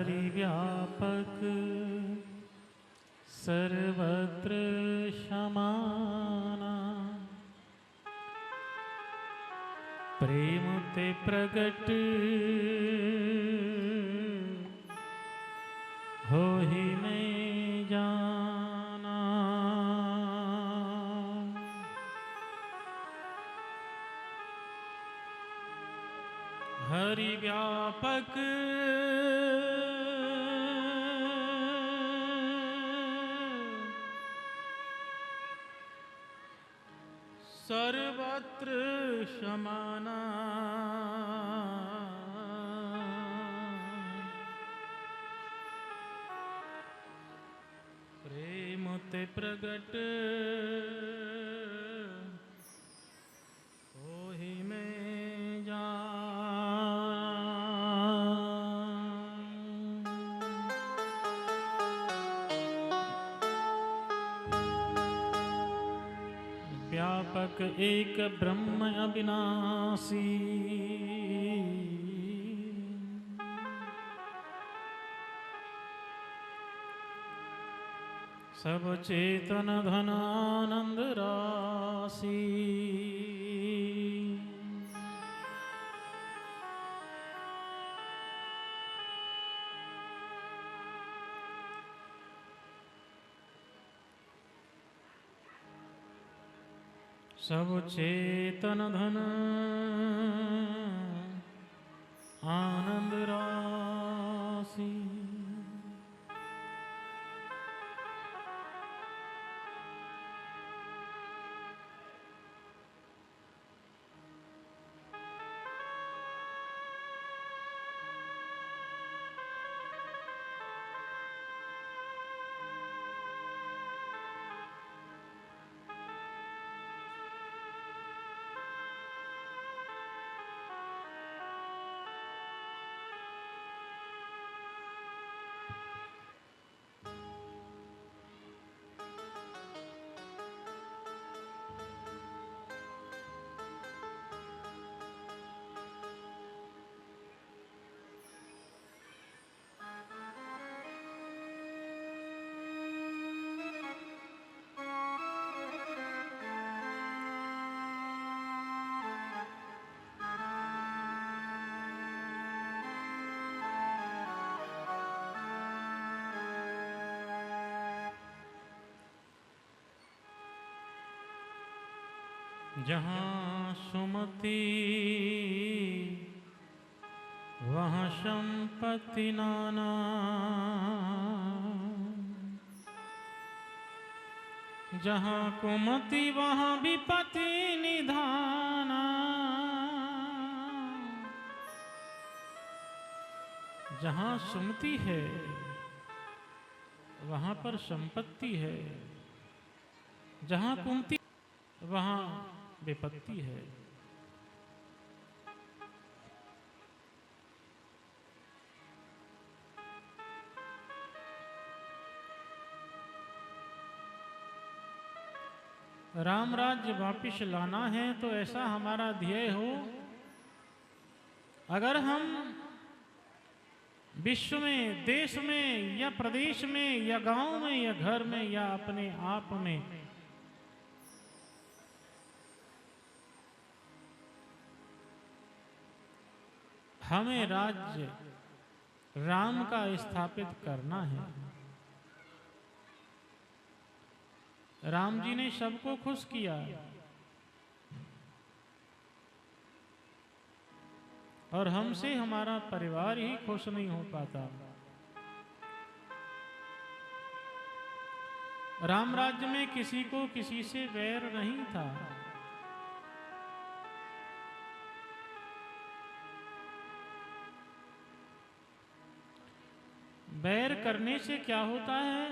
हरि व्यापक सर्वत्र समाना, प्रेम ते प्रगट हो ही नहीं जाना। हरि व्यापक सर्वत्र समाना, प्रेम ते प्रगट हो ही में जा। व्यापक एक ब्रह्म अविनाशी, सब चेतन धन आनंद राशि, सब चेतन धन आनंद राशि। जहाँ सुमति वहाँ संपत्ति नाना, जहाँ कुमति वहाँ विपत्ति निधाना, जहाँ सुमति है वहाँ पर संपत्ति है, जहाँ कुमति वहाँ विपत्ति है। राम राज्य वापिस लाना है तो ऐसा हमारा ध्येय हो। अगर हम विश्व में, देश में या प्रदेश में या गांव में या घर में या अपने आप में हमें राज्य राम का स्थापित करना है। राम जी ने सबको खुश किया और हमसे हमारा परिवार ही खुश नहीं हो पाता। राम राज्य में किसी को किसी से वैर नहीं था। बैर करने से क्या होता है?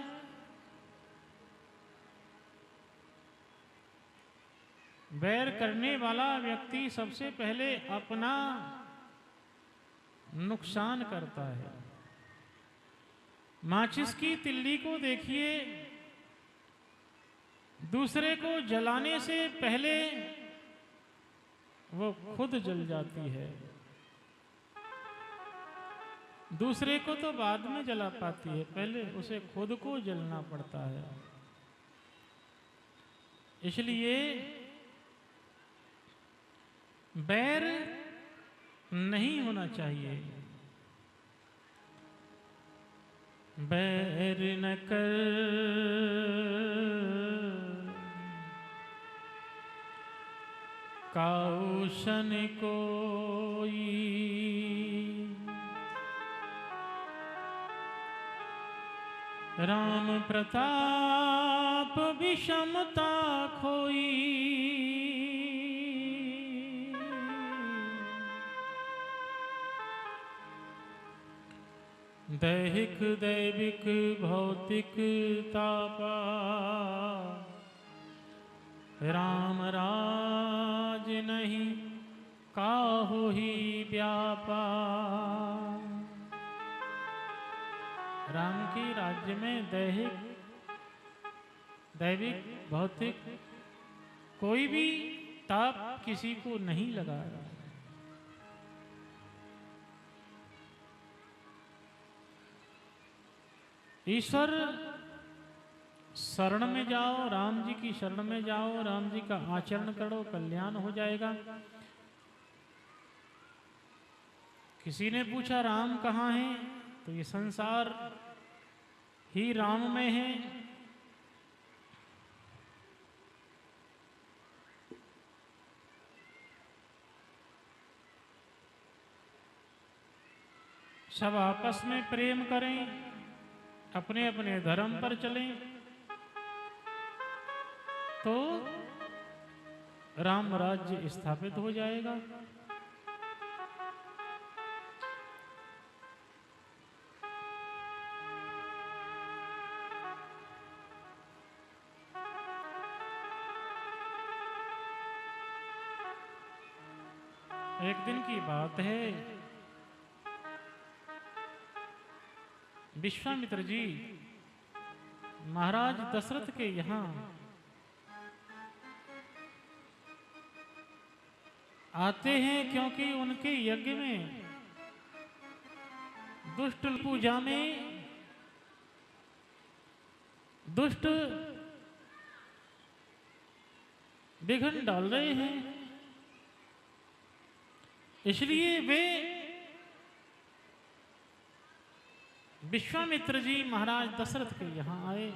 बैर करने वाला व्यक्ति सबसे पहले अपना नुकसान करता है। माचिस की तिल्ली को देखिए, दूसरे को जलाने से पहले वो खुद जल जाती है। दूसरे को तो बाद में जला पाती है, पहले उसे खुद को जलना पड़ता है। इसलिए बैर नहीं होना चाहिए। बैर न कर काउशन कोई, राम प्रताप विषमता खोई। दैहिक दैविक भौतिक तापा, राम राज नहीं काहू ही व्यापा। राम के राज्य में दैविक भौतिक कोई भी ताप किसी को नहीं लगा। ईश्वर शरण में जाओ, राम जी की शरण में जाओ, राम जी का आचरण करो, कल्याण हो जाएगा। किसी ने पूछा राम कहाँ है, तो ये संसार ही राम में है। सब आपस में प्रेम करें, अपने अपने धर्म पर चलें, तो राम राज्य स्थापित हो जाएगा। एक दिन की बात है, विश्वामित्र जी महाराज दशरथ के यहाँ आते हैं, क्योंकि उनके यज्ञ में दुष्ट पूजा में दुष्ट विघ्न डाल रहे हैं। इसलिए वे विश्वामित्र जी महाराज दशरथ के यहाँ आए।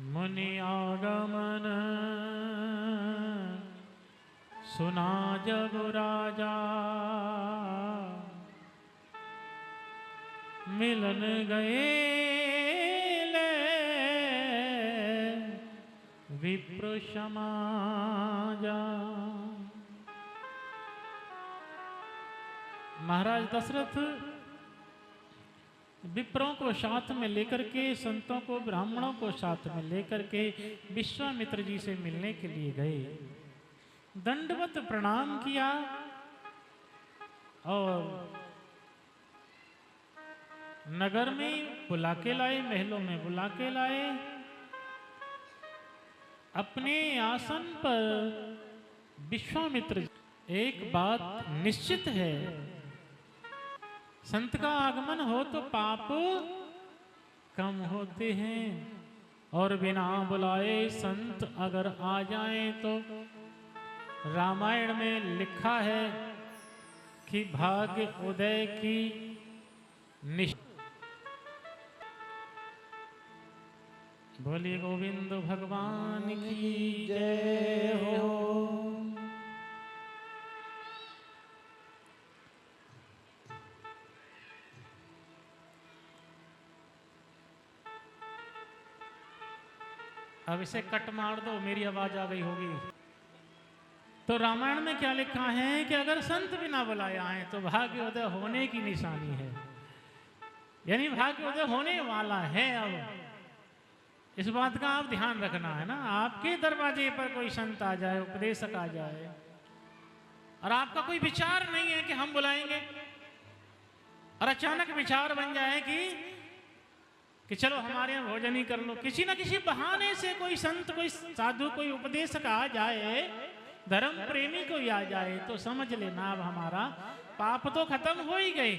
मुनि आगमन सुना जब राजा, मिलन गए ले विप्र समाजा। महाराज दशरथ विप्रों को साथ में लेकर के, संतों को ब्राह्मणों को साथ में लेकर के विश्वामित्र जी से मिलने के लिए गए। दंडवत प्रणाम किया और नगर में बुला के लाए, महलों में बुला के लाए। अपने आसन पर विश्वामित्र, एक बात निश्चित है, संत का आगमन हो तो पाप कम होते हैं, और बिना बुलाए संत अगर आ जाएं तो रामायण में लिखा है कि भाग्य उदय की बोलिए गोविंद भगवान की जय हो। अब इसे कट मार दो, मेरी आवाज आ गई होगी। तो रामायण में क्या लिखा है कि अगर संत बिना बुलाए आए तो भाग्योदय होने की निशानी है, यानी भाग्योदय होने वाला है। अब इस बात का आप ध्यान रखना है ना। आपके दरवाजे पर कोई संत आ जाए, उपदेशक आ जाए, और आपका कोई विचार नहीं है कि हम बुलाएंगे, और अचानक विचार बन जाए कि चलो हमारे यहाँ भोजन ही कर लो, किसी न किसी बहाने से कोई संत, कोई साधु, कोई उपदेशक आ जाए, धर्म प्रेमी कोई आ जाए, तो समझ लेना अब हमारा पाप तो खत्म हो ही गए,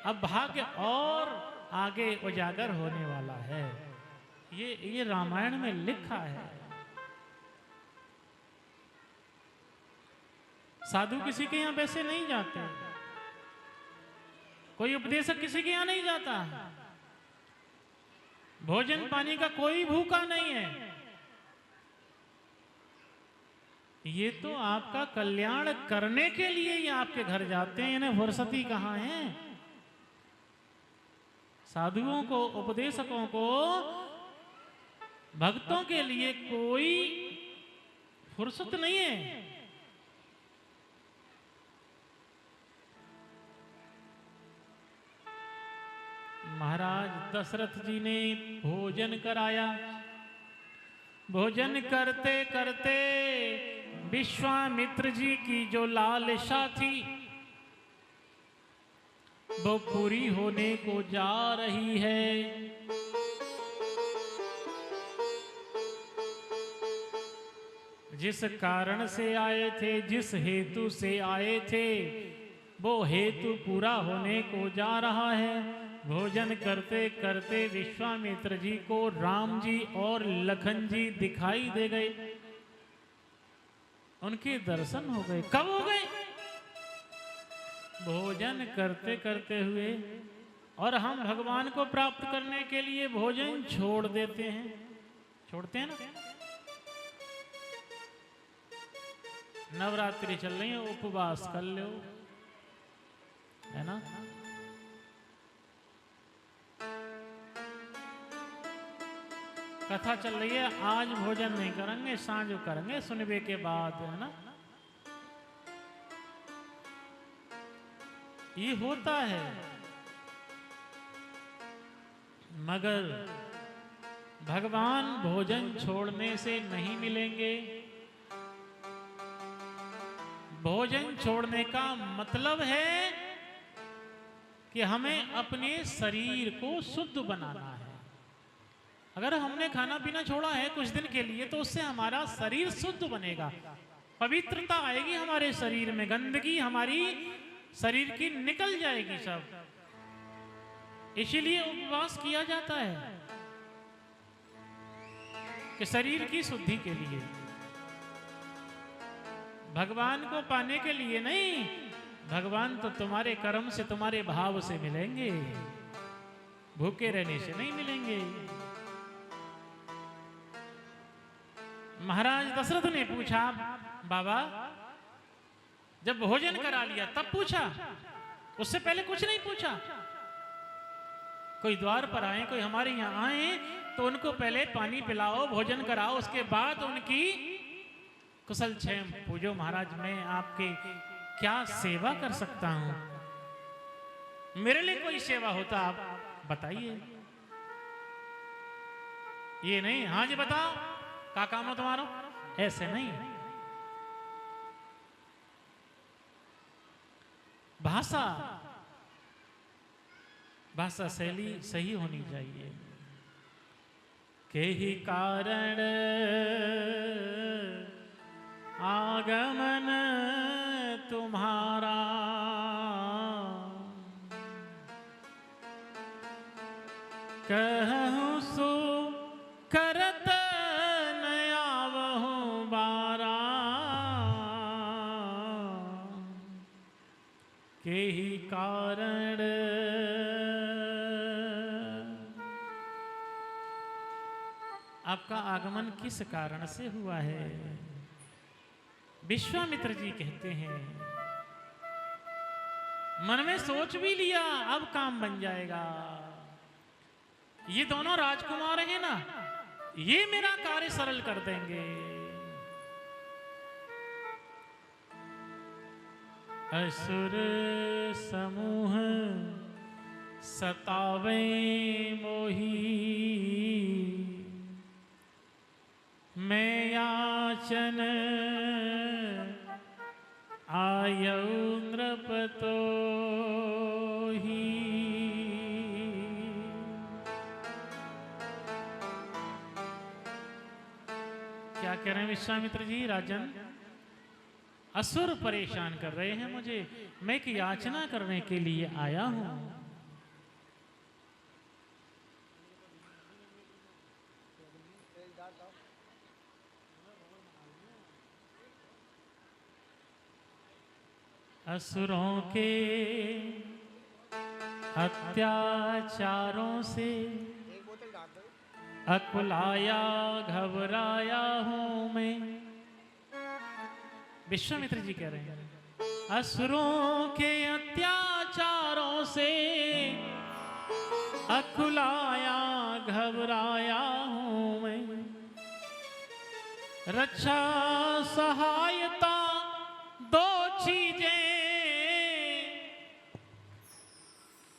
अब भाग्य और आगे उजागर होने वाला है। ये रामायण में लिखा है। साधु किसी के यहां वैसे नहीं जाते, कोई उपदेशक किसी के यहां नहीं जाता, भोजन पानी का कोई भूखा नहीं है। ये तो आपका कल्याण करने के लिए ही आपके घर जाते हैं, इन्हें फुर्सती कहाँ है। साधुओं को, उपदेशकों को, भक्तों के लिए कोई फुर्सत नहीं है। महाराज दशरथ जी ने भोजन कराया। भोजन करते करते विश्वामित्र जी की जो लालसा थी वो पूरी होने को जा रही है। जिस कारण से आए थे, जिस हेतु से आए थे, वो हेतु पूरा होने को जा रहा है। भोजन करते करते विश्वामित्र जी को राम जी और लखन जी दिखाई दे गए, उनके दर्शन हो गए। कब हो गए? भोजन करते करते हुए। और हम भगवान को प्राप्त करने के लिए भोजन छोड़ देते हैं, छोड़ते हैं ना। नवरात्रि चल रही है, उपवास कर लो, है ना। कथा चल रही है, आज भोजन नहीं करेंगे, सांझ करेंगे सुनबे के बाद, है ना। ये होता है, मगर भगवान भोजन छोड़ने से नहीं मिलेंगे। भोजन छोड़ने का मतलब है कि हमें अपने शरीर को शुद्ध बनाना है। अगर हमने खाना पीना छोड़ा है कुछ दिन के लिए, तो उससे हमारा शरीर शुद्ध बनेगा, पवित्रता आएगी हमारे शरीर में, गंदगी हमारी शरीर की निकल जाएगी सब। इसीलिए उपवास किया जाता है कि शरीर की शुद्धि के लिए, भगवान को पाने के लिए नहीं। भगवान तो तुम्हारे कर्म से, तुम्हारे भाव से मिलेंगे, भूखे रहने से नहीं मिलेंगे। महाराज दशरथ ने पूछा, बाबा जब भोजन करा लिया तब पूछा, उससे पहले कुछ नहीं पूछा। कोई द्वार पर आए, कोई हमारे यहाँ आए, तो उनको पहले पानी पिलाओ, भोजन कराओ, उसके बाद उनकी कुशल क्षेम पूछो। महाराज मैं आपके क्या सेवा कर सकता हूं? मेरे लिए कोई सेवा होता आप बताइए। ये नहीं हाँ जी बताओ क्या काम हो तुम्हारा, ऐसे नहीं। भाषा शैली सही होनी चाहिए। के ही कारण आगमन तुम्हारा, कहूँ सो करत नया वहु बारा, के ही कारण आपका आगमन किस कारण से हुआ है? विश्वामित्र जी कहते हैं, मन में सोच भी लिया, अब काम बन जाएगा। ये दोनों राजकुमार हैं ना, ये मेरा कार्य सरल कर देंगे। असुर समूह सतावे मोही, मैं याचन आयौ नृपतो ही। क्या कह रहे हैं विश्वामित्र जी? राजन, असुर परेशान कर रहे हैं मुझे, मैं एक याचना करने के लिए आया हूं। असुरों के अत्याचारों से अकुलाया घबराया हूं मैं। विश्वामित्र जी कह रहे हैं असुरों के अत्याचारों से अकुलाया घबराया हूं मैं। रक्षा सहायता दो चीजें,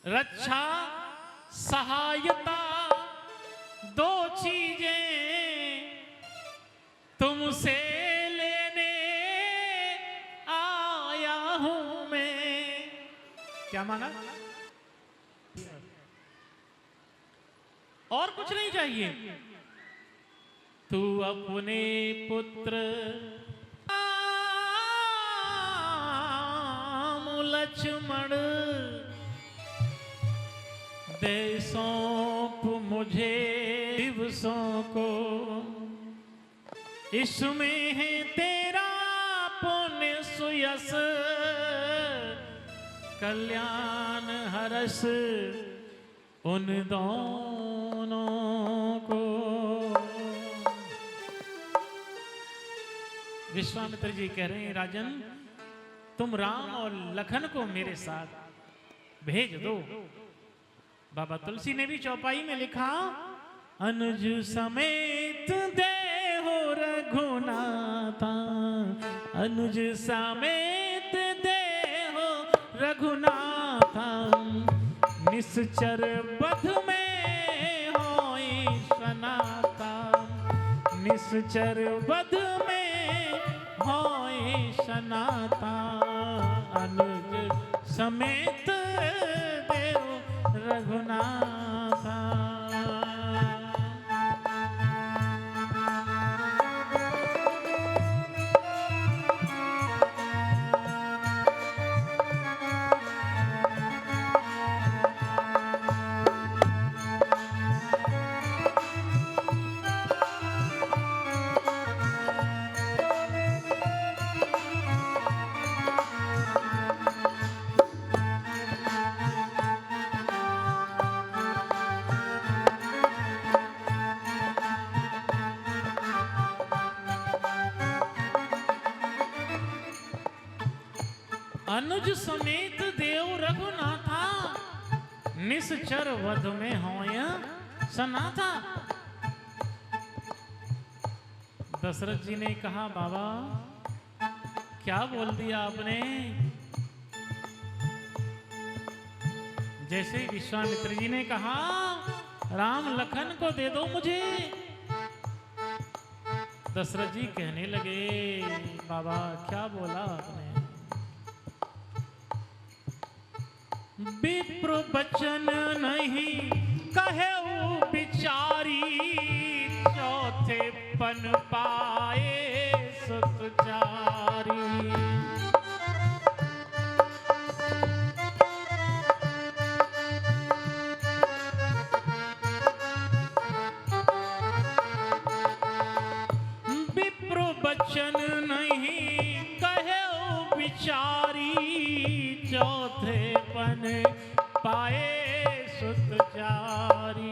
रक्षा सहायता दो चीजें तुमसे लेने आया हूं मैं। क्या मांगा? और कुछ नहीं चाहिए। तू अपने पुत्र लक्ष्मण दे सौंप मुझे दिवसों को, इसमें है तेरा पुण्य सुयस कल्याण हरस उन दोनों को। विश्वामित्र जी कह रहे हैं राजन, तुम राम और लखन को मेरे साथ भेज दो। बाबा तुलसी ने भी चौपाई में लिखा, अनुज समेत देहो रघुनाथा, अनुज समेत देहो रघुनाथा, निश्चर बध में होई सनाता, निश्चर बध में होई सनाता, अनुज समेत देव रघुनाथा। अनुज समेत देव रघुनाथा, निश्चर वध में होय सनाथा। दशरथ जी ने कहा बाबा क्या बोल दिया आपने? जैसे विश्वामित्र जी ने कहा राम लखन को दे दो मुझे, दशरथ जी कहने लगे बाबा क्या बोला आपने? विप्र बचन नहीं कहे बिचारी, चौथे पन पाए सुतचारी। विप्र बचन नहीं कहे बिचारी, चौथे पन पाए सुतचारी।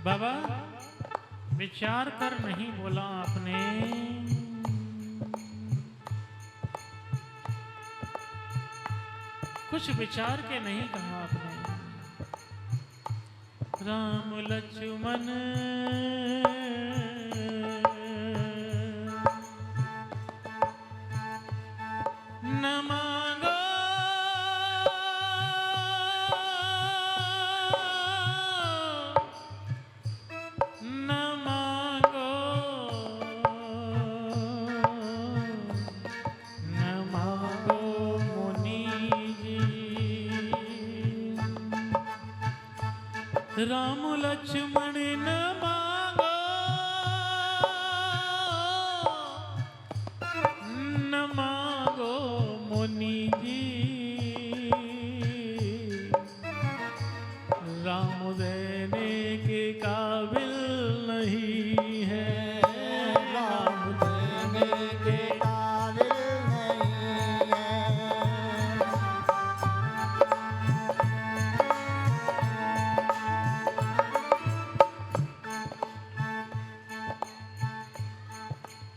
बाबा विचार कर नहीं बोला आपने, कुछ विचार के नहीं कहा आपने। राम लक्ष्मण न मांगो, न मांगो, न मांगो मुनि राम लक्ष्मण न मांगो, न मांगो मुनि जी, राम देने के काबिल नहीं है, राम देने के काबिल नहीं है।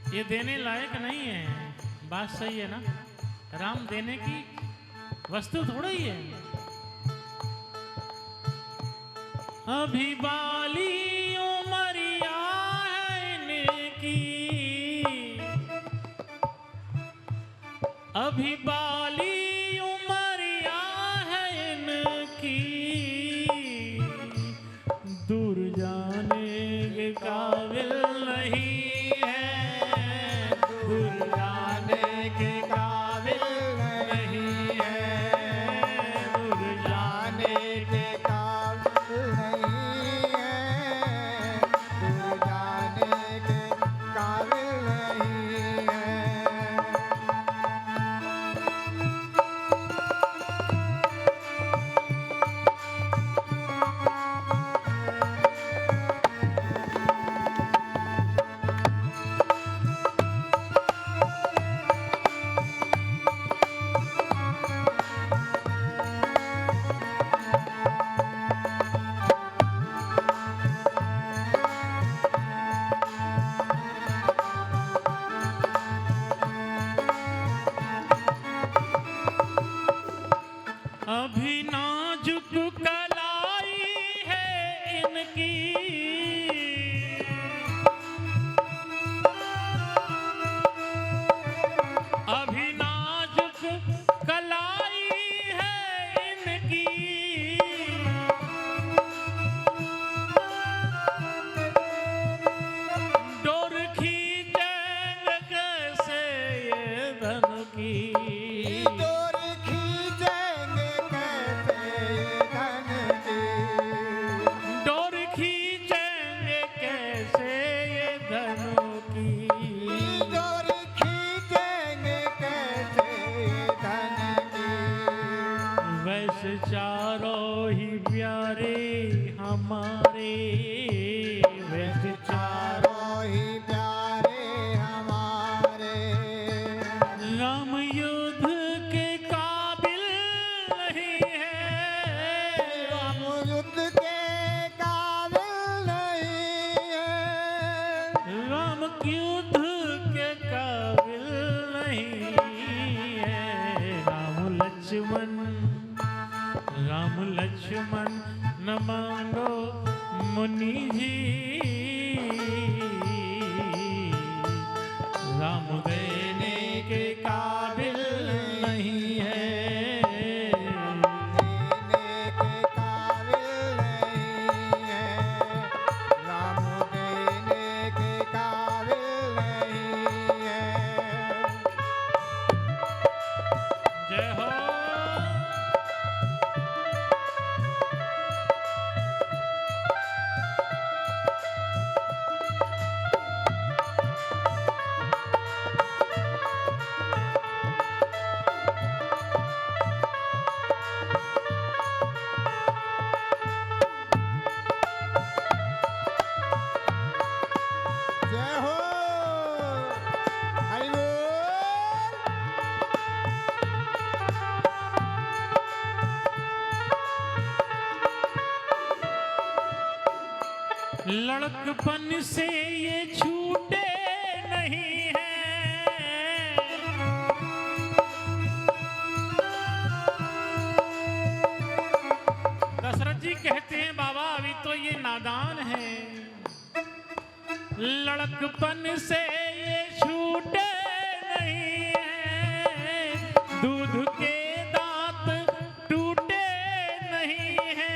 ये देने लायक नहीं है। बात सही है ना? राम देने की वस्तु थोड़ा ही है। अभी बाली उमरिया है इनकी, अभी बाली उमरिया है इनकी, दूर जाने के काबिल नहीं है, दूर जाने के काबिल नहीं है, दूर जाने के काबिल नहीं है, दूर जाने के काबिल नहीं है। अभी नाजुक कलाई है इनकी, अभी नाजुक कलाई है इनकी, डोर खींचेंगे कैसे ये धन की, डोर खींचेंगे कैसे ये धन की, डोर खींचेंगे कैसे ये धन की, डोर खींचेंगे कैसे ये धन की। वैसे चारों ही प्यारे हमारे, वैसे चारों ही प्यारे हमारे, राम युद्ध के काबिल नहीं है, राम युद्ध के काबिल नहीं है, राम युद्ध के काबिल नहीं है, राम लक्ष्मण न मांगो मुनि जी, राम देने के काबिल नहीं है, देने के काबिल नहीं है, राम देने के काबिल नहीं है। जय हो। जय हो, हरि बोल। लड़कपन से ये छूटे नहीं हैं, दशरथ जी कहते हैं बाबा अभी तो ये नादान है, लड़कपन से ये छूटे नहीं हैं, दूध के दांत टूटे नहीं हैं,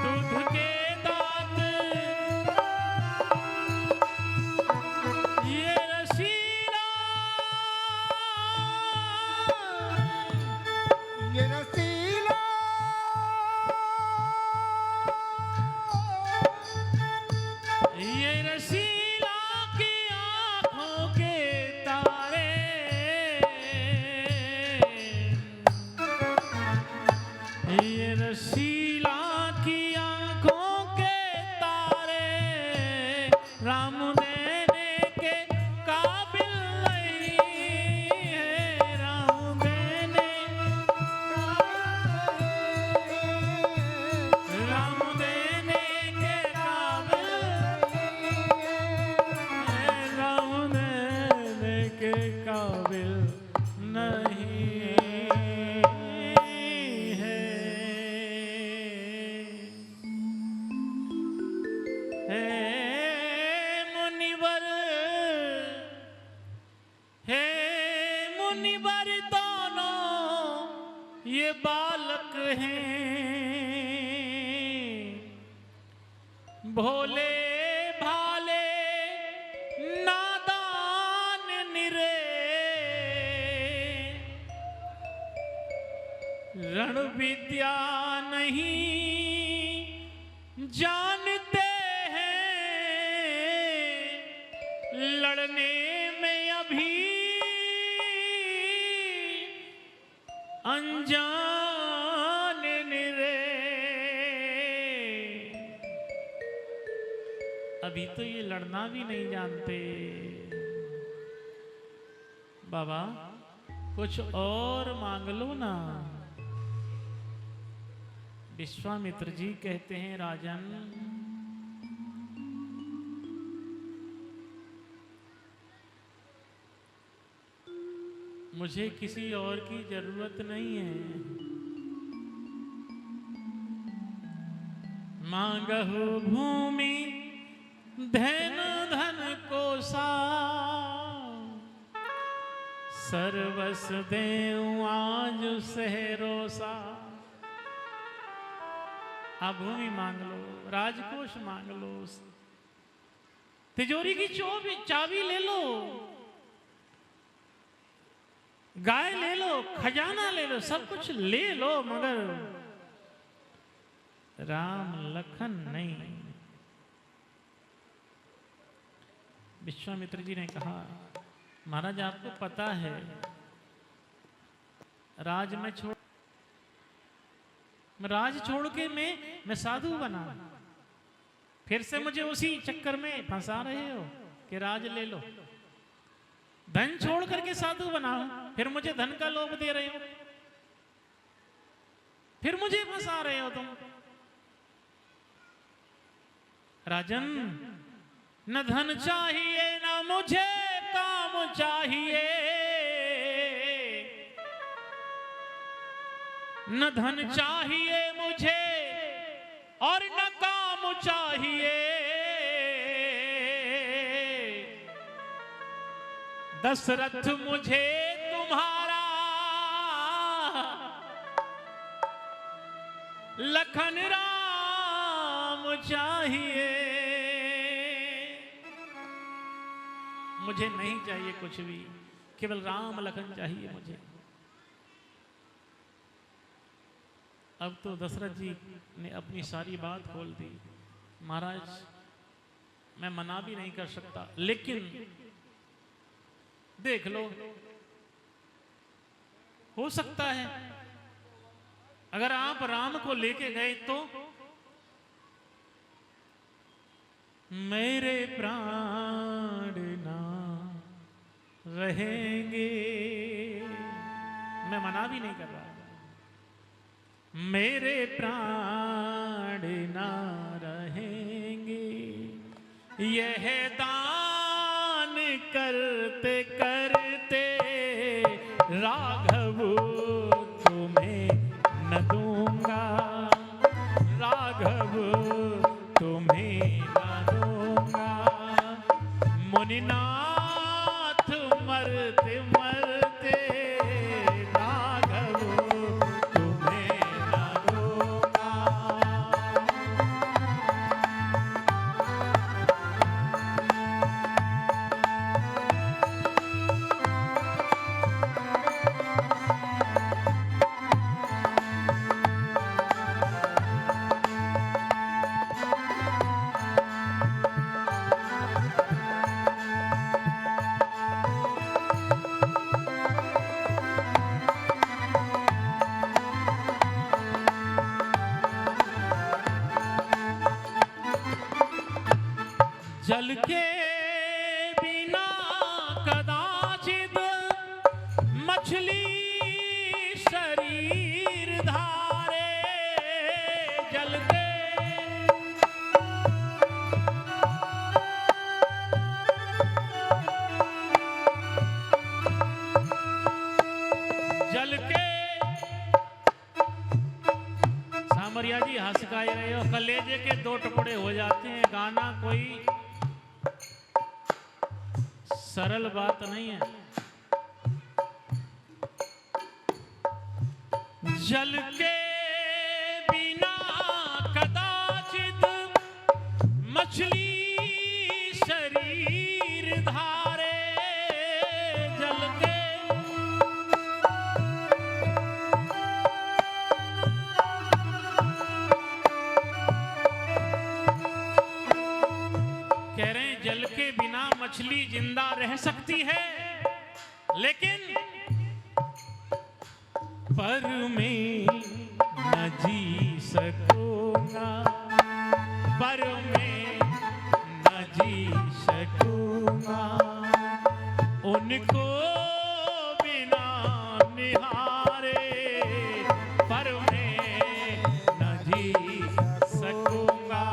दूध के दांत ये रसीला ये बालक हैं भोले भाले नादान निरे, रण विद्या नहीं जानते हैं, लड़ने में अभी अनजान निरे। अभी तो ये लड़ना भी नहीं जानते। बाबा कुछ और मांग लो ना। विश्वामित्र जी कहते हैं राजन, मुझे किसी और की जरूरत नहीं है। मांगहु भूमि धैनु धन कोसा, सर्वस देऊं आज सहरोसा। आप भूमि मांग लो, राजकोष मांग लो, तिजोरी की चाबी ले लो, गाय ले लो, खजाना ले लो, सब कुछ ले लो, मगर राम लखन नहीं। विश्वामित्र जी ने कहा महाराज आपको पता है राज छोड़ के मैं साधु बना, फिर से मुझे उसी चक्कर में फंसा रहे हो कि राज ले लो। धन छोड़ करके साधु बनाओ, फिर मुझे धन का लोभ दे रहे हो, फिर मुझे फंसा रहे हो तुम। राजन न धन चाहिए न मुझे काम चाहिए, न धन चाहिए मुझे और न काम चाहिए। दशरथ मुझे तुम्हारा, लखन राम चाहिए। मुझे नहीं चाहिए कुछ भी, केवल राम लखन चाहिए मुझे। अब तो दशरथ जी ने अपनी सारी बात खोल दी। महाराज मैं मना भी नहीं कर सकता, लेकिन देख लो, हो सकता है अगर आप राम को लेके गए तो मेरे प्राण ना रहेंगे। मैं मना भी नहीं कर रहा, मेरे प्राण ना रहेंगे। यह दान करते करते राघव तुम्हें न दूंगा, राघव तुम्हें न दूंगा। मुनिनाथ मरते मरते राघव तुम्हें न दूंगा। जल के बिना कदाचित मछली शरीर धारे। जल के सामरिया जी हंस का रहे हो, कलेजे के दो टुकड़े हो जाते हैं। गाना कोई सरल बात नहीं है। जल के बिना कदाचित मछली शरीर धारे। जल के कह रहे हैं जल के बिना मछली जिंदा रह सकती है, लेकिन पर मैं न जी सकूंगा, पर मैं न जी सकूंगा उनको बिना निहारे, पर मैं न जी सकूंगा।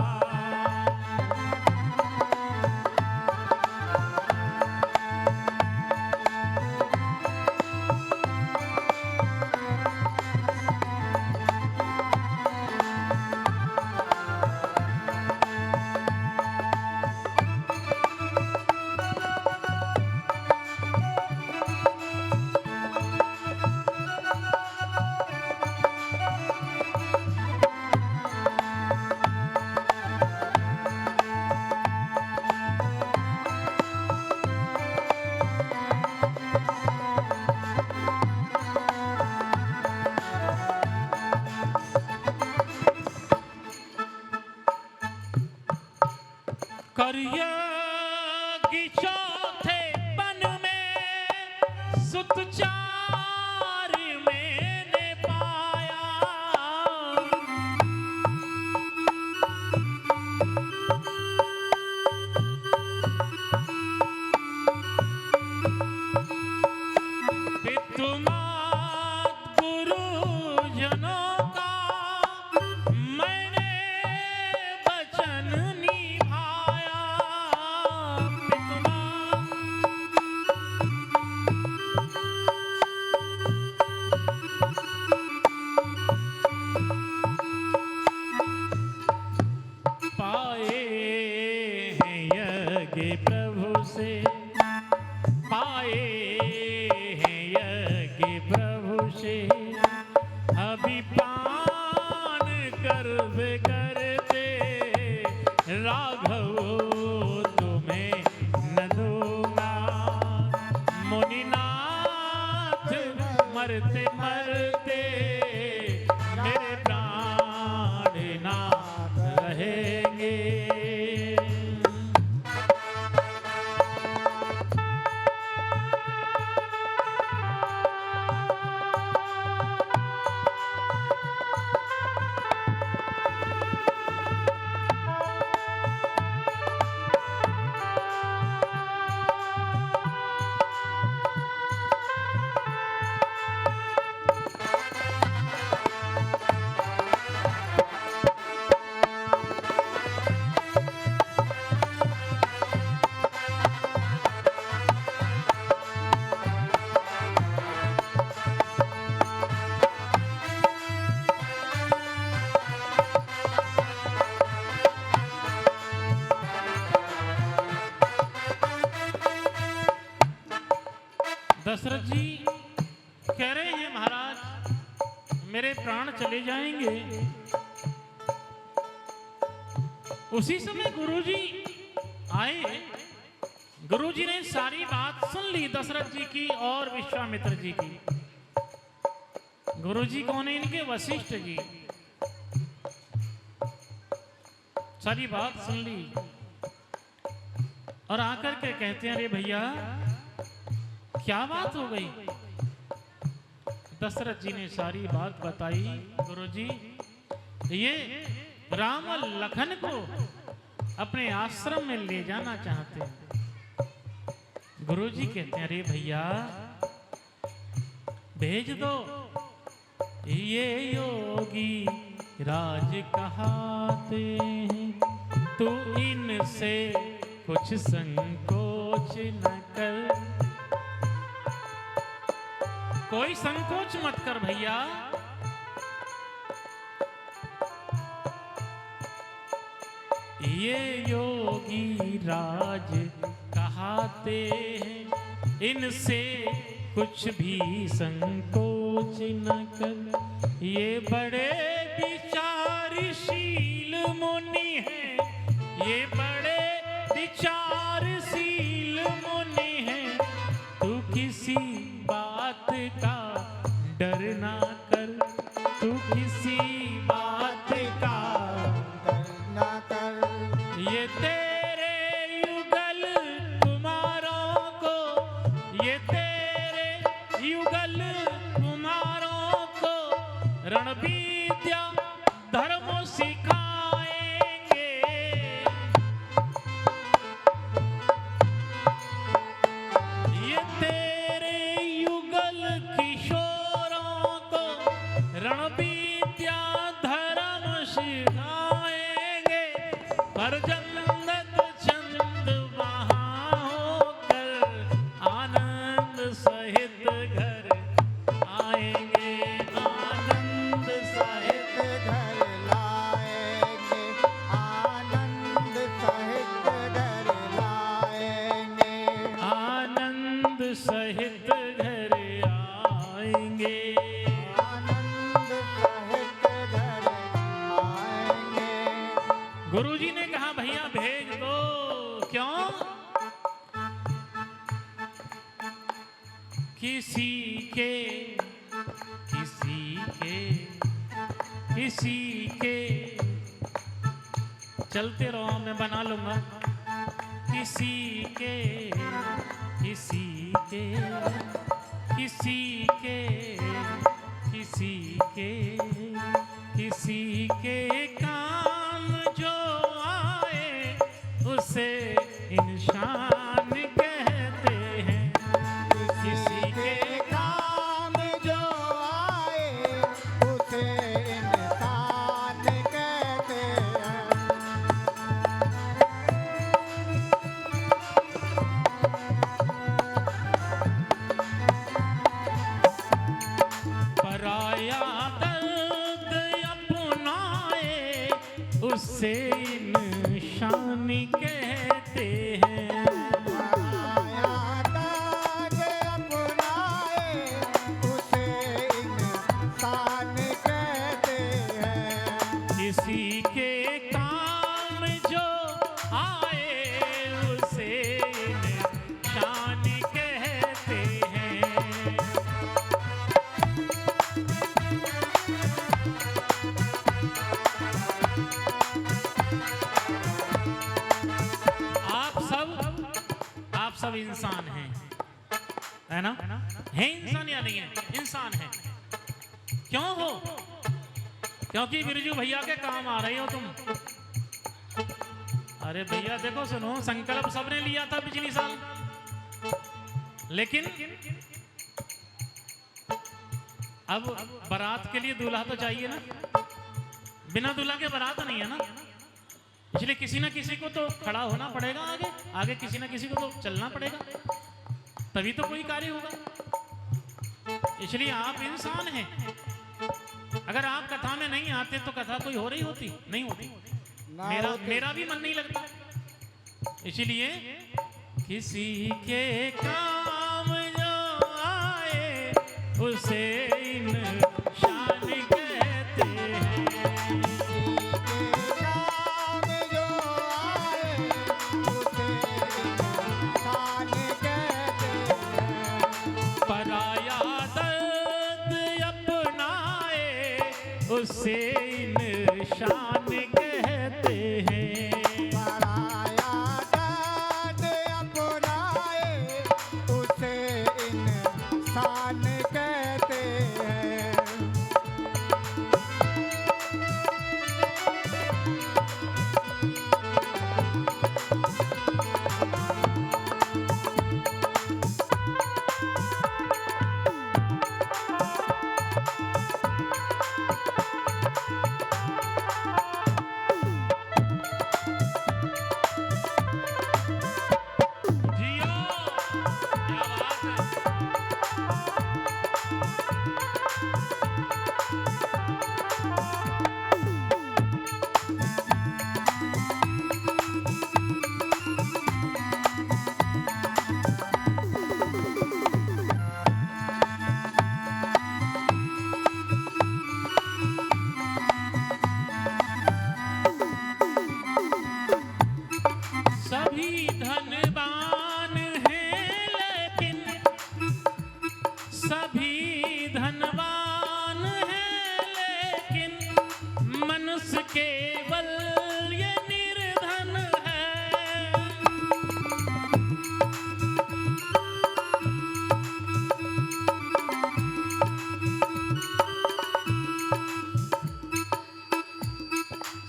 करियगी चौथे बन में सुत चार मैंने पाया। पितुमात गुरुजनों का मैंने वचन निभाया। पाए हैं यज्ञ प्रभु से, पाए हैं यज्ञ प्रभु से, अभी पान करते करते राघव तुम्हें न दूंगा। मुनिनाथ मरते मरते मेरे प्राण नाथ रहेंगे। दशरथ जी कह रहे हैं महाराज मेरे प्राण चले जाएंगे। उसी समय गुरुजी आए। गुरुजी ने सारी बात सुन ली दशरथ जी की और विश्वामित्र जी की। गुरुजी कौन है इनके? वशिष्ठ जी। सारी बात सुन ली और आकर के कहते हैं अरे भैया क्या बात हो गई? दशरथ जी ने सारी बात बताई। गुरुजी ये राम और लखन को अपने आश्रम में ले जाना चाहते हैं। गुरुजी कहते हैं अरे भैया भेज दो। ये योगी राज कहाते हैं, तू इनसे कुछ संकोच न कर। कोई संकोच मत कर भैया। ये योगी राज कहाते हैं, इनसे कुछ भी संकोच सोच न कर। ये बड़े विचारशील मुनि हैं, ये बड़े विचारशील मुनि हैं। तू किसी बात का डर ना कर, तू किसी बात का डर ना कर। ये तेरे युगल कुमारों को, ये तेरे युगल कुमारों को रणविद्या धर्म सिखाएंगे। ये तेरे युगल किशोरों को रणविद्या धर्म सिखाएंगे। पर जन्नत चंद वहाँ होकर आनंद सहित घर आएंगे, आनंद सहित घर लाएंगे, आनंद सहित घर लाएंगे। आनंद सहित घर आएंगे। आनंद सहित घर आएंगे। गुरुजी ने कहा भैया भेज दो। क्यों? किसी के चलते रहो, मैं बना लूंगा। किसी के किसी के किसी के किसी के किसी के काम जो आए उसे इंसान कहते हैं। किसी के काम जो आए उसे इंसान कहते हैं। पराया दर्द अपनाए उसे इंसान कहते हैं। पराया दर्द अपनाए उसे इंसान कहते हैं। किसी के काम जो आए उसे इंसान कहते हैं। आप सब इंसान हैं, है ना? है इंसान या नहीं है? इंसान है। क्यों हो? क्योंकि बिरजू भैया के काम आ रही हो तुम। अरे भैया देखो, सुनो, संकल्प सबने लिया था पिछली साल, लेकिन अब बारात के लिए दूल्हा तो चाहिए ना। बिना दूल्हा के बारात नहीं है ना। इसलिए किसी ना किसी को तो खड़ा होना पड़ेगा आगे, आगे किसी ना किसी को तो चलना पड़ेगा, तभी तो कोई कार्य होगा। इसलिए आप इंसान हैं। अगर आप कथा में नहीं आते तो कथा कोई हो रही होती? नहीं होती। मेरा भी मन नहीं लगता। इसलिए किसी के काम जो आए उसे इंसान कहते हैं। काम जो आए उसे इंसान कहते हैं। पराया दर्द अपनाए उसे इंसान कहते हैं। पराया दर्द अपनाए उसे इंसान कहते हैं। धनवान है लेकिन मनुष्य केवल ये निर्धन है।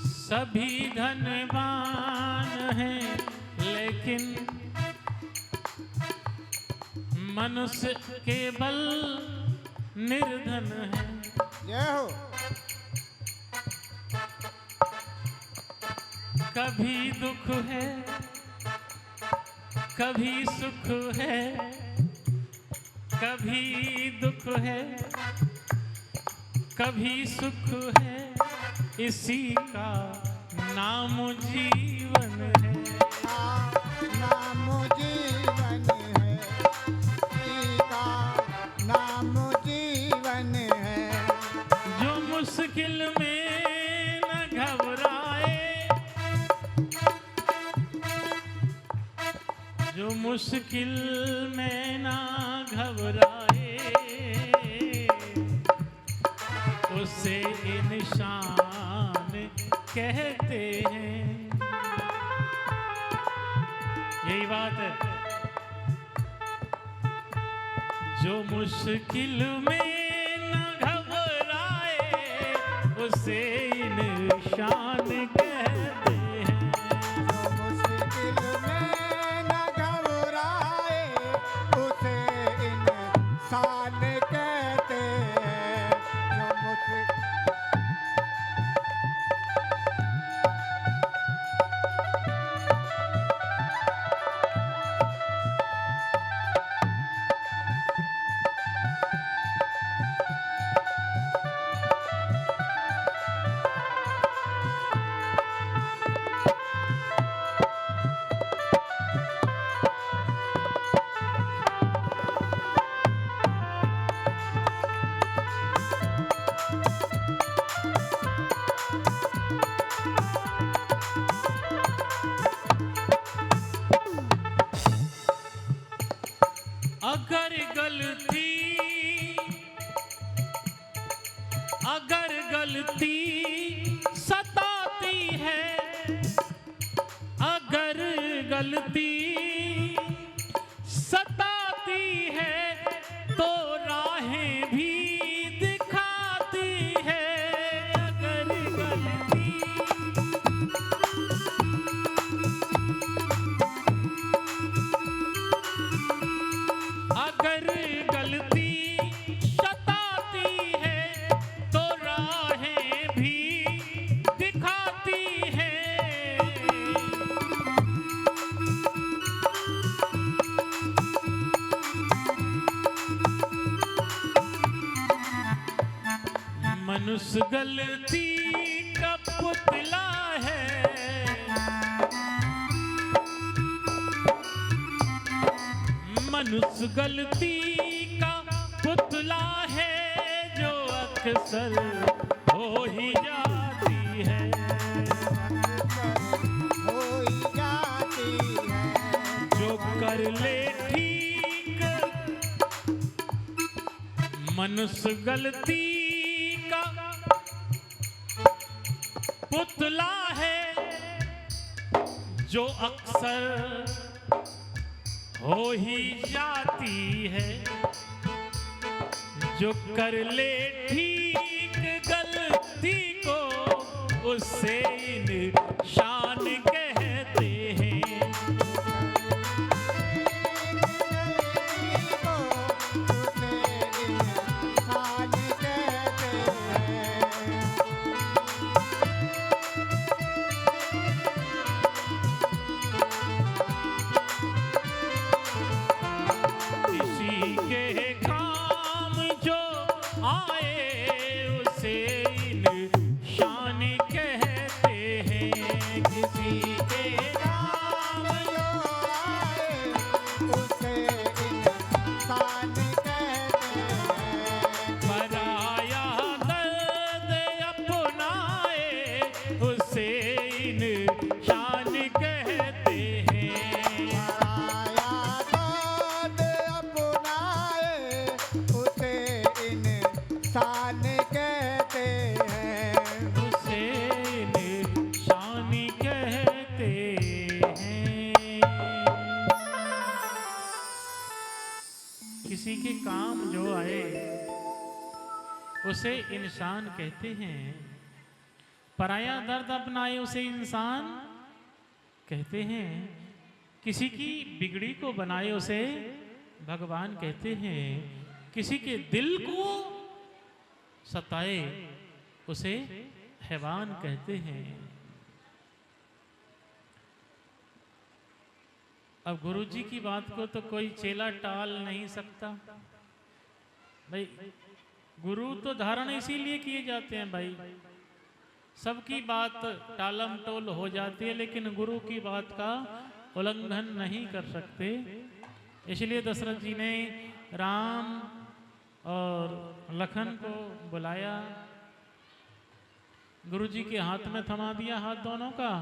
सभी धनवान हैं लेकिन मनुष्य केवल निर्धन है। जय हो। कभी दुख है कभी सुख है, कभी दुख है कभी सुख है, इसी का नाम जीवन है। नाम जीवन है, इसी का नाम जीवन है। जो मुश्किल में न घबराए, जो मुश्किल में न घबराए, उसे इंसान कहते हैं। यही बात है। जो मुश्किल में न घबराए, उसे इंसान कहते हैं। जो मुश्किल में न घबराए, उसे इंसान कहते हैं। जो मुश्किल अगर गलती सताती है, अगर गलती सताती है, तो राहें भी दिखाती है। अगर गलती अगर गलती सताती है, तो राहें भी दिखाती है। मनुष्य गलती का पुतला है, मनुष्य गलती का पुतला है, जो अक्सर हो ही जाती है। हो ही जाती है। जो कर ले ठीक, मनुष्य गलती का पुतला है, जो अक्सर हो ही जाती है। जो कर ले ठीक गलती को, उससे इंसान कहते हैं। किसी के काम जो आए, उसे इंसान कहते हैं। किसी के काम जो आए, उसे इंसान कहते हैं। पराया दर्द अपनाए, उसे इंसान कहते हैं। पराया दर्द अपनाए, उसे इंसान इंसान कहते हैं। उसे निशानी कहते हैं। किसी के काम जो आए उसे इंसान कहते हैं। पराया दर्द अपनाए उसे इंसान कहते हैं। किसी की बिगड़ी को बनाए उसे भगवान कहते हैं। किसी के दिल को सताए उसे हैवान कहते हैं। अब गुरु जी की बात को तो कोई चेला टाल नहीं सकता भाई। गुरु तो धारण इसीलिए किए जाते हैं भाई। सबकी बात टालम टोल हो जाती है, लेकिन गुरु की बात का उल्लंघन नहीं कर सकते। इसलिए दशरथ जी ने राम और लखन को बुलाया, गुरु जी के हाथ में थमा दिया हाथ दोनों का।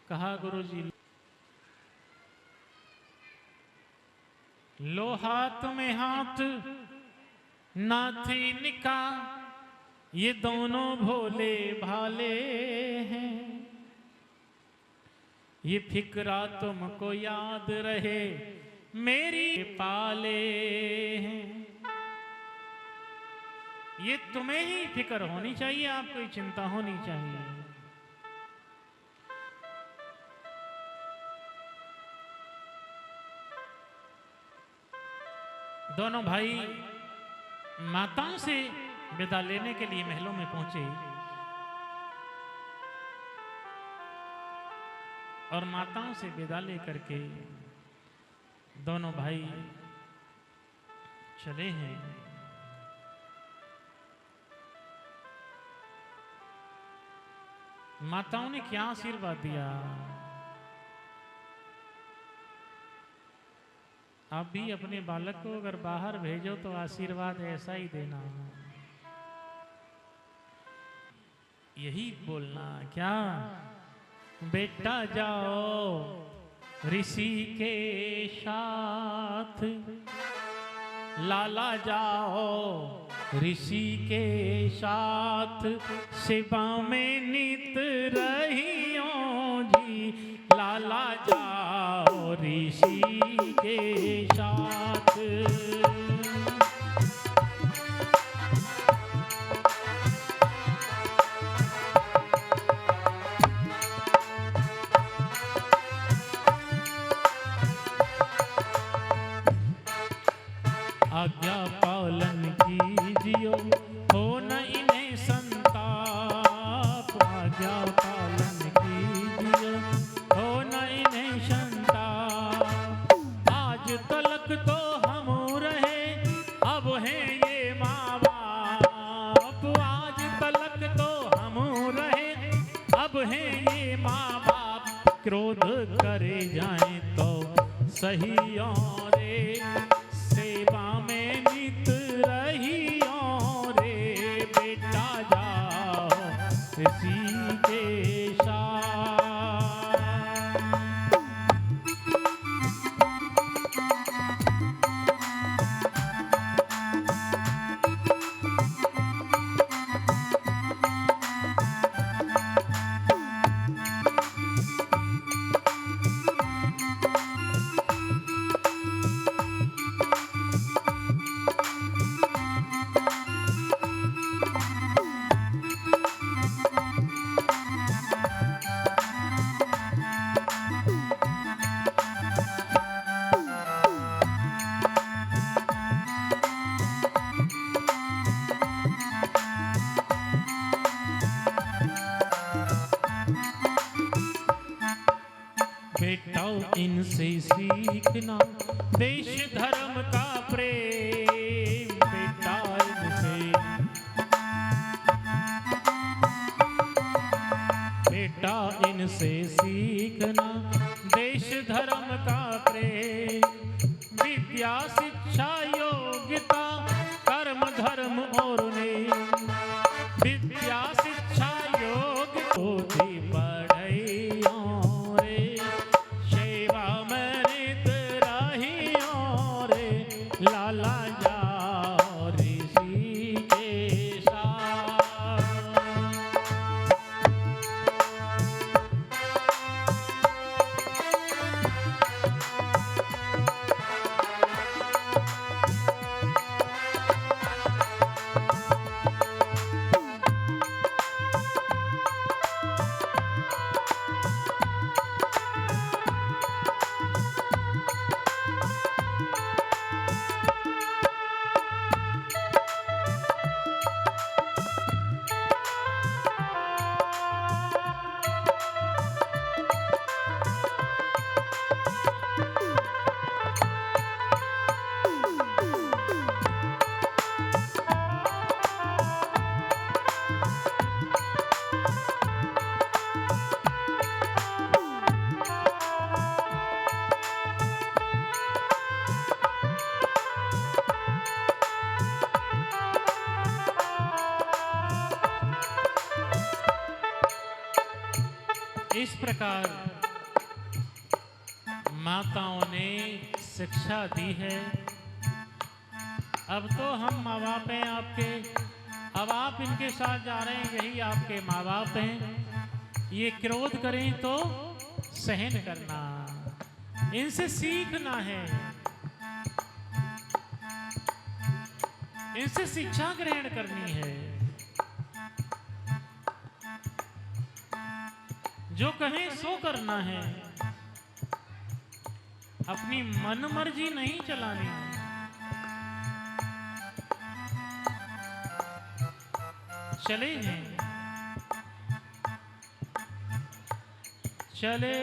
कहा गुरु जी लो हाथ में हाथ नाथी निका, ये दोनों भोले भाले हैं। ये फिक्रा तुमको याद रहे मेरी पाले हैं। ये तुम्हें ही फिक्र होनी चाहिए, आपको चिंता होनी चाहिए। दोनों भाई माताओं से विदा लेने के लिए महलों में पहुंचे और माताओं से विदा लेकर के दोनों भाई चले हैं। माताओं ने क्या आशीर्वाद दिया? आप भी अपने बालक को अगर बाहर भेजो तो आशीर्वाद ऐसा ही देना, यही बोलना। क्या बेटा जाओ ऋषि के साथ, लाला जाओ ऋषि के साथ, सेवा में नित रहियो जी। लाला जाओ ऋषि के साथ। आज्ञा पालन कीजियो हो न इन्हें संताप। आज्ञा पालन कीजियो हो न इन्हें संताप। आज तलक तो हम रहे अब हैं ये माँ बाप। आज तलक तो हम रहे अब हैं ये माँ बाप। क्रोध करे जाए तो सही और सेवा में नित रहियो रे। बेटा जाओ ऋषि के साथ। बेटा इनसे सीखना देश धर्म का प्रेम। बेटा इनसे सीखना देश धर्म का प्रेम। विद्या शिक्षा योग्यता कर्म धर्म और नेम। विद्या शिक्षा योग होती पढ़ाइयों रे। सेवा में नित रहियो रे। लाला जाओ ऋषि के इस प्रकार माताओं ने शिक्षा दी है। अब तो हम माँ बाप हैं आपके, अब आप इनके साथ जा रहे हैं, यही आपके माँ बाप हैं। ये क्रोध करें तो सहन करना, इनसे सीखना है, इनसे शिक्षा ग्रहण करनी है। जो कहें सो करना है, अपनी मन मर्जी नहीं चलानी। चले हैं, चले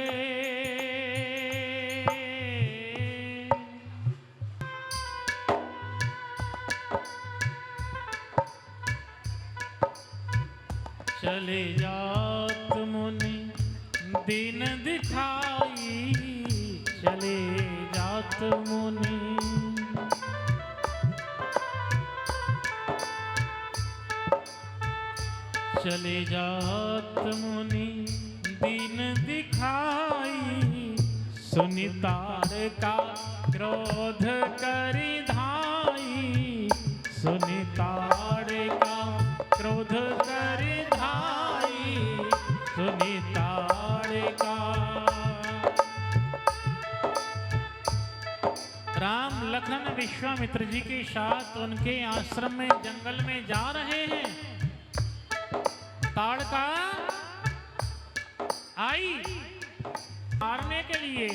चले जात मुनि दीन दिखाई, चले जात मुनि चले जात मुनि दीन दिखाई, सुनि ताड़का क्रोध करि धाई, सुनि ताड़का क्रोध करि धाई, सुनि ताड़का। राम लखन विश्वामित्र जी के साथ उनके आश्रम में जंगल में जा रहे हैं। ताड़का आई मारने के लिए।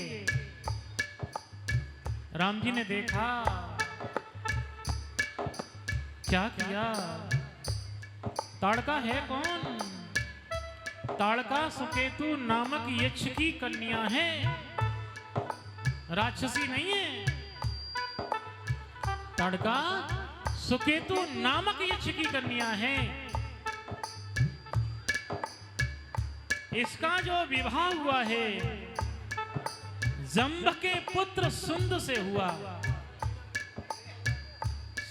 राम जी ने देखा, क्या किया? ताड़का है कौन? ताड़का सुकेतु नामक यक्ष की कन्या है, राक्षसी नहीं है। ताड़का सुकेतु नामक यक्ष की कन्या है। इसका जो विवाह हुआ है जंब के पुत्र सुंद से हुआ।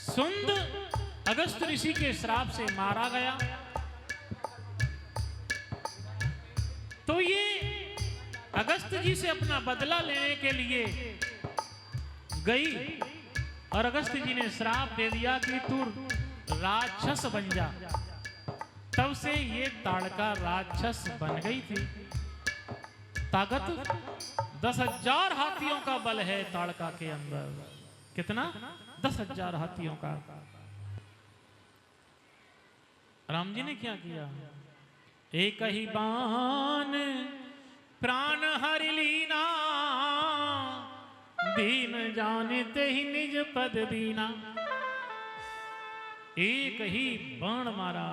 सुंद अगस्त ऋषि के श्राप से मारा गया। तो ये अगस्त जी से अपना बदला लेने के लिए गई और अगस्त जी ने श्राप दे दिया कि तू राक्षस बन जा। तब से ये ताड़का राक्षस बन गई थी। ताकत 10,000 हाथियों का बल है ताड़का के अंदर। कितना? 10,000 हाथियों का। राम जी ने क्या किया? एक ही बाण प्राण हरि लीना, दीन जानते ही निज पद दीना। एक ही बाण मारा,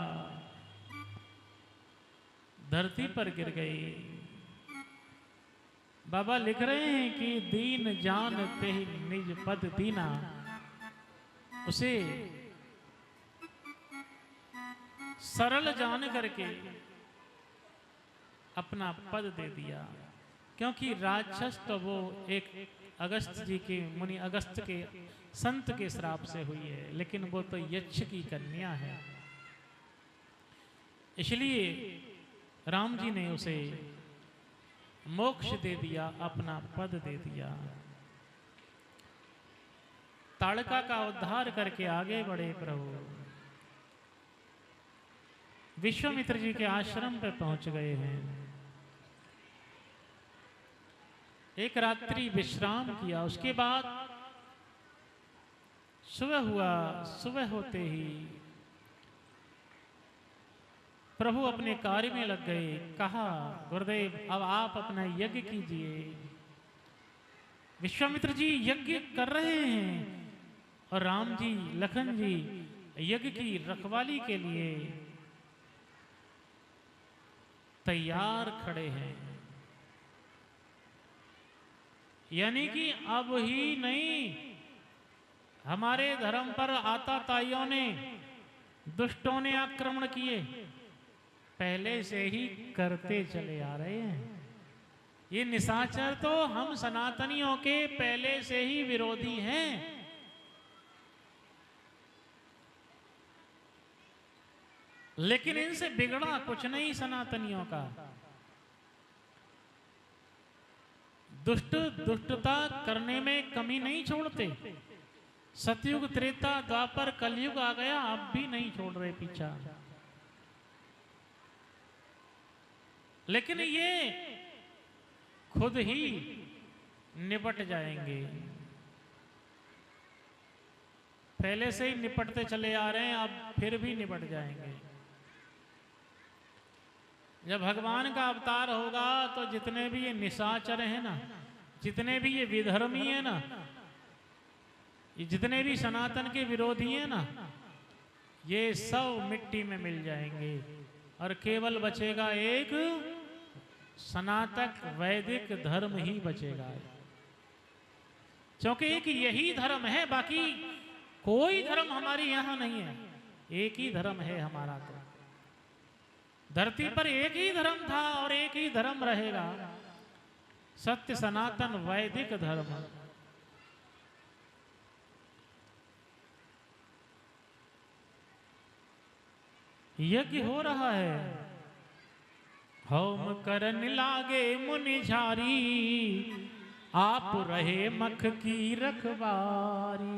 धरती पर गिर गई। बाबा लिख रहे हैं कि दीन जानते ही निज पद दीना। उसे सरल जान करके अपना पद दे दिया, क्योंकि राक्षस तो वो एक अगस्त जी के मुनि अगस्त के संत के श्राप से हुई है, लेकिन वो तो यक्ष की कन्या है। इसलिए राम जी ने उसे मोक्ष दे दिया, अपना पद दे दिया। ताड़का का उद्धार करके आगे बढ़े प्रभु। विश्वामित्र जी के आश्रम पे पहुंच गए हैं। एक रात्रि विश्राम किया। उसके बाद सुबह हुआ। सुबह होते ही प्रभु अपने कार्य में लग गए। कहा, गुरुदेव अब आप अपना यज्ञ कीजिए। विश्वामित्र जी यज्ञ कर रहे हैं और राम जी लखन जी यज्ञ की रखवाली के लिए तैयार खड़े हैं। यानी कि अब ही नहीं, हमारे धर्म पर आताताइयों ने, दुष्टों ने आक्रमण किए, पहले से ही करते चले आ रहे हैं। ये निशाचर तो हम सनातनियों के पहले से ही विरोधी हैं। लेकिन इनसे बिगड़ा कुछ नहीं सनातनियों का। दुष्ट दुष्टता करने में कमी नहीं छोड़ते। सतयुग, त्रेता, द्वापर, कलयुग आ गया, अब भी नहीं छोड़ रहे पीछा। लेकिन ये खुद ही निपट जाएंगे। पहले से ही निपटते चले आ रहे हैं, अब फिर भी निपट जाएंगे। जब भगवान का अवतार होगा तो जितने भी ये निशाचर हैं ना, जितने भी ये विधर्मी हैं ना, ये जितने भी सनातन के विरोधी हैं ना, ये सब मिट्टी में मिल जाएंगे और केवल बचेगा एक सनातन वैदिक धर्म ही बचेगा। क्योंकि एक यही धर्म है, बाकी कोई धर्म हमारे यहाँ नहीं है। एक ही धर्म है हमारा। तो धरती पर एक ही धर्म था और एक ही धर्म रहेगा, सत्य सनातन वैदिक धर्म। यज्ञ हो रहा है, होम करन लागे मुनि झारी, आप रहे मख की रखवारी।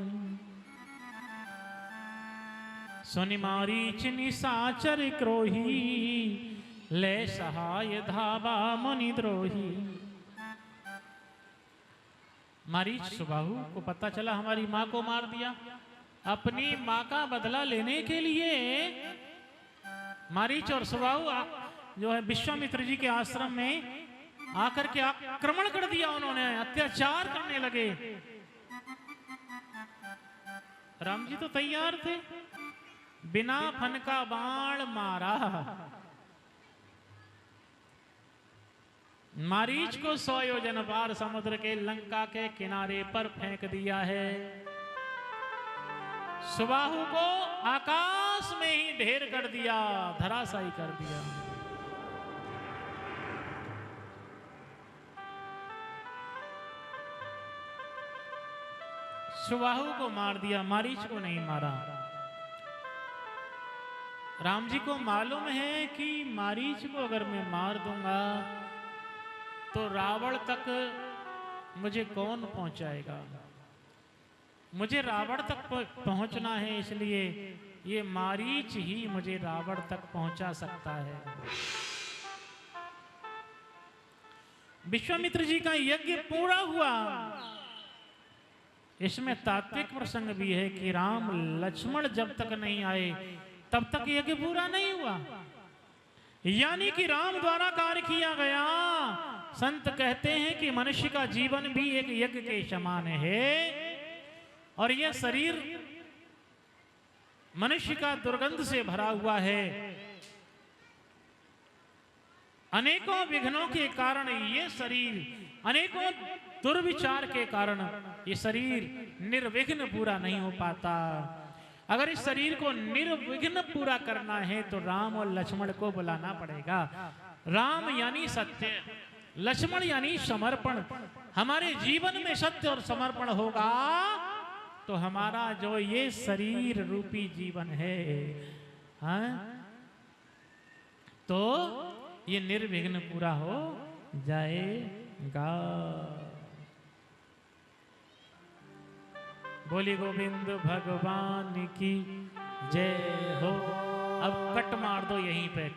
सुनि मारीच निशाचर क्रोही, ले सहाय धावा मुनि द्रोही। मारीच सुबाहु को पता चला हमारी माँ को मार दिया। अपनी माँ का बदला लेने के लिए मारीच और सुबाहु जो है विश्वामित्र जी के आश्रम में आकर के आक्रमण कर दिया। उन्होंने अत्याचार करने लगे। राम जी तो तैयार थे, बिना फन का बाण मारा। मारीच को 100 योजन पार समुद्र के लंका के किनारे पर फेंक दिया है। सुबाहु को आकाश में ही ढेर कर दिया, धराशायी कर दिया। सुबाहु को मार दिया, मारीच को नहीं मारा। राम जी को मालूम है कि मारीच को अगर मैं मार दूंगा तो रावण तक मुझे कौन पहुंचाएगा। मुझे रावण तक पहुंचना है, इसलिए ये मारीच ही मुझे रावण तक पहुंचा सकता है। विश्वामित्र जी का यज्ञ पूरा हुआ। इसमें तात्विक प्रसंग भी है कि राम लक्ष्मण जब तक नहीं आए तब तक यज्ञ पूरा नहीं हुआ। यानी कि राम द्वारा कार्य किया गया। संत कहते हैं कि मनुष्य का जीवन भी एक यज्ञ के समान है और यह शरीर मनुष्य का दुर्गंध से भरा हुआ है। अनेकों विघ्नों के कारण ये शरीर, अनेकों दुर्विचार के कारण ये शरीर निर्विघ्न पूरा नहीं हो पाता। अगर इस शरीर को निर्विघ्न पूरा करना है तो राम और लक्ष्मण को बुलाना पड़ेगा। राम यानी सत्य, लक्ष्मण यानी समर्पण। हमारे जीवन में सत्य और समर्पण होगा तो हमारा जो ये शरीर रूपी जीवन है, हाँ, तो ये निर्विघ्न पूरा हो जाएगा। बोली गोविंद भगवान की जय हो। अब कट मार दो यहीं पे।